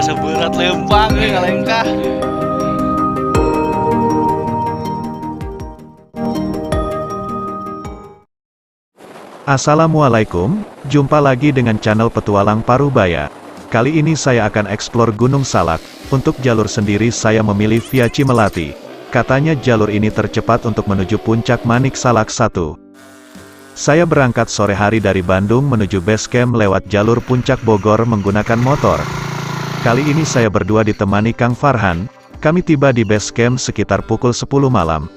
asa berat lempang ngalengkah. Assalamualaikum, jumpa lagi dengan channel Petualang Parubaya. Kali ini saya akan eksplor Gunung Salak. Untuk jalur sendiri saya memilih via Cimelati. Katanya jalur ini tercepat untuk menuju puncak Manik Salak 1. Saya berangkat sore hari dari Bandung menuju base camp lewat jalur puncak Bogor menggunakan motor. Kali ini saya berdua ditemani Kang Farhan. Kami tiba di base camp sekitar pukul 10 malam.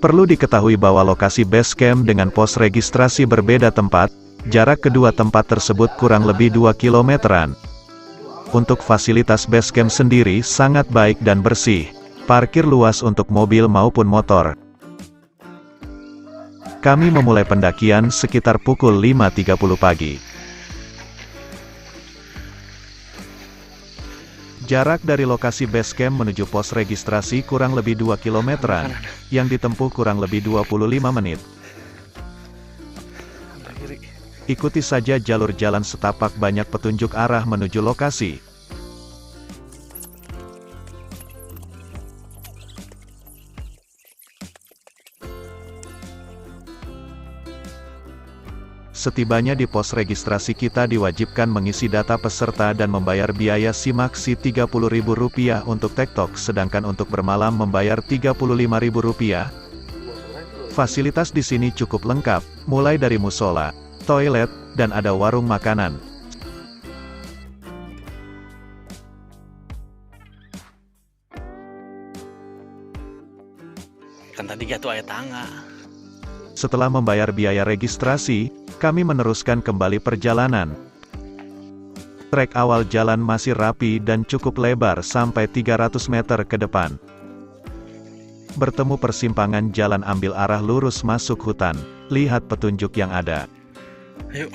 Perlu diketahui bahwa lokasi base camp dengan pos registrasi berbeda tempat, jarak kedua tempat tersebut kurang lebih 2 kilometeran. Untuk fasilitas base camp sendiri sangat baik dan bersih, parkir luas untuk mobil maupun motor. Kami memulai pendakian sekitar pukul 5.30 pagi. Jarak dari lokasi base camp menuju pos registrasi kurang lebih 2 kilometeran, yang ditempuh kurang lebih 25 menit. Ikuti saja jalur jalan setapak banyak petunjuk arah menuju lokasi. Setibanya di pos registrasi kita diwajibkan mengisi data peserta dan membayar biaya simaksi Rp30.000 untuk tektok, sedangkan untuk bermalam membayar Rp35.000. Fasilitas di sini cukup lengkap, mulai dari musola, toilet, dan ada warung makanan. Kan tadi jatuh aya tangga. Setelah membayar biaya registrasi, kami meneruskan kembali perjalanan. Trek awal jalan masih rapi dan cukup lebar sampai 300 meter ke depan. Bertemu persimpangan jalan ambil arah lurus masuk hutan, lihat petunjuk yang ada. Ayo.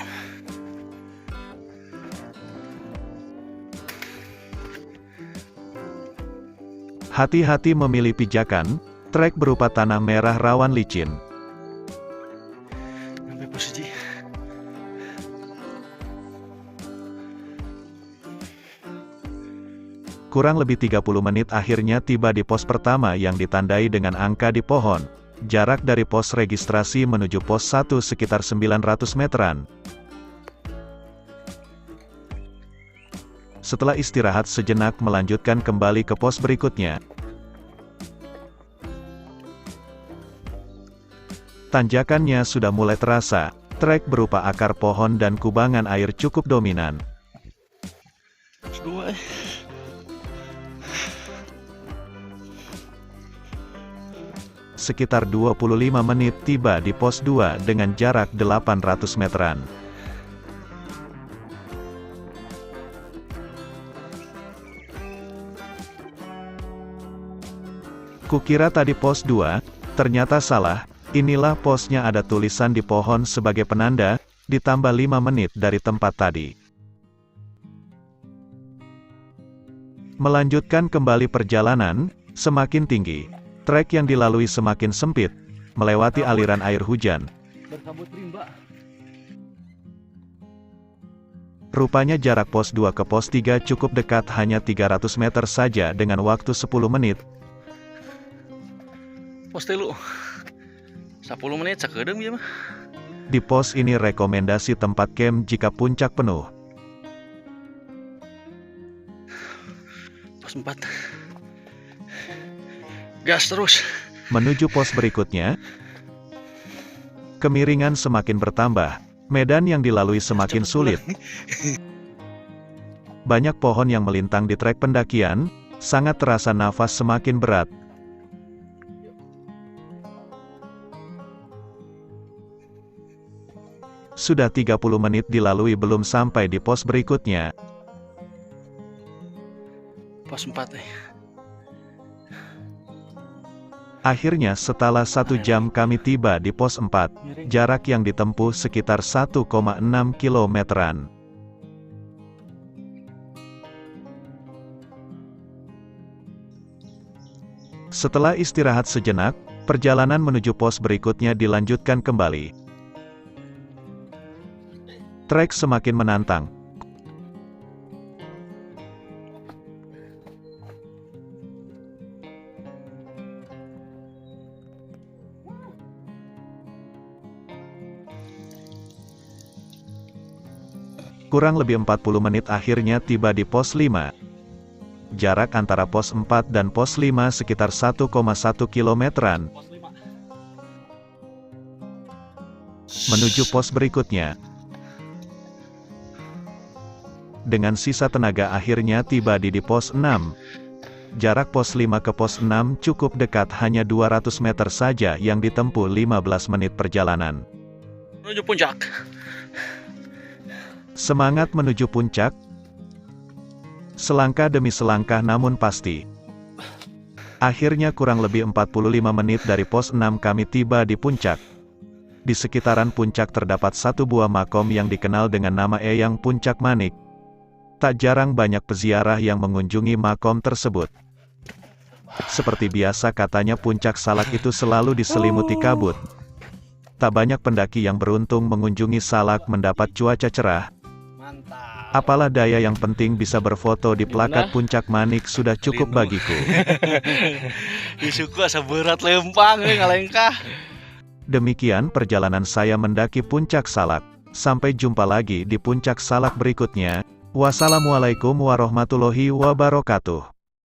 Hati-hati memilih pijakan, trek berupa tanah merah rawan licin. Sampai posisi. Kurang lebih 30 menit akhirnya tiba di pos pertama yang ditandai dengan angka di pohon. Jarak dari pos registrasi menuju pos 1 sekitar 900 meteran. Setelah istirahat sejenak melanjutkan kembali ke pos berikutnya. Tanjakannya sudah mulai terasa, trek berupa akar pohon dan kubangan air cukup dominan. Dua. Sekitar 25 menit tiba di pos 2 dengan jarak 800 meteran. Kukira tadi pos 2, ternyata salah. Inilah posnya, ada tulisan di pohon sebagai penanda, ditambah 5 menit dari tempat tadi. Melanjutkan kembali perjalanan, semakin tinggi. Trek yang dilalui semakin sempit, melewati aliran air hujan. Berkabut rimba. Rupanya jarak pos 2 ke pos 3 cukup dekat, hanya 300 meter saja dengan waktu 10 menit. Pos 3. 10 menit sakedeung ieu mah. Di pos ini rekomendasi tempat camp jika puncak penuh. Pos 4. Gas terus. Menuju pos berikutnya, kemiringan semakin bertambah, medan yang dilalui semakin sulit. Banyak pohon yang melintang di trek pendakian, sangat terasa nafas semakin berat. Sudah 30 menit dilalui belum sampai di pos berikutnya. Pos 4 Akhirnya setelah 1 jam kami tiba di pos 4, jarak yang ditempuh sekitar 1,6 kilometeran. Setelah istirahat sejenak, perjalanan menuju pos berikutnya dilanjutkan kembali. Trek semakin menantang. Kurang lebih 40 menit akhirnya tiba di pos 5. Jarak antara pos 4 dan pos 5 sekitar 1,1 kilometeran. Menuju pos berikutnya. Dengan sisa tenaga akhirnya tiba di pos 6. Jarak pos 5 ke pos 6 cukup dekat, hanya 200 meter saja yang ditempuh 15 menit perjalanan. Menuju puncak. Semangat menuju puncak. Selangkah demi selangkah namun pasti. Akhirnya kurang lebih 45 menit dari pos 6 kami tiba di puncak. Di sekitaran puncak terdapat satu buah makom yang dikenal dengan nama Eyang Puncak Manik. Tak jarang banyak peziarah yang mengunjungi makom tersebut. Seperti biasa katanya puncak Salak itu selalu diselimuti kabut. Tak banyak pendaki yang beruntung mengunjungi Salak mendapat cuaca cerah. Mantap. Apalah daya, yang penting bisa berfoto di plakat Gimana? Puncak Manik sudah cukup Lindung. bagiku. Isuku asa berat lempang ngalengkah. Demikian perjalanan saya mendaki Puncak Salak. Sampai jumpa lagi di Puncak Salak berikutnya. Wassalamualaikum warahmatullahi wabarakatuh.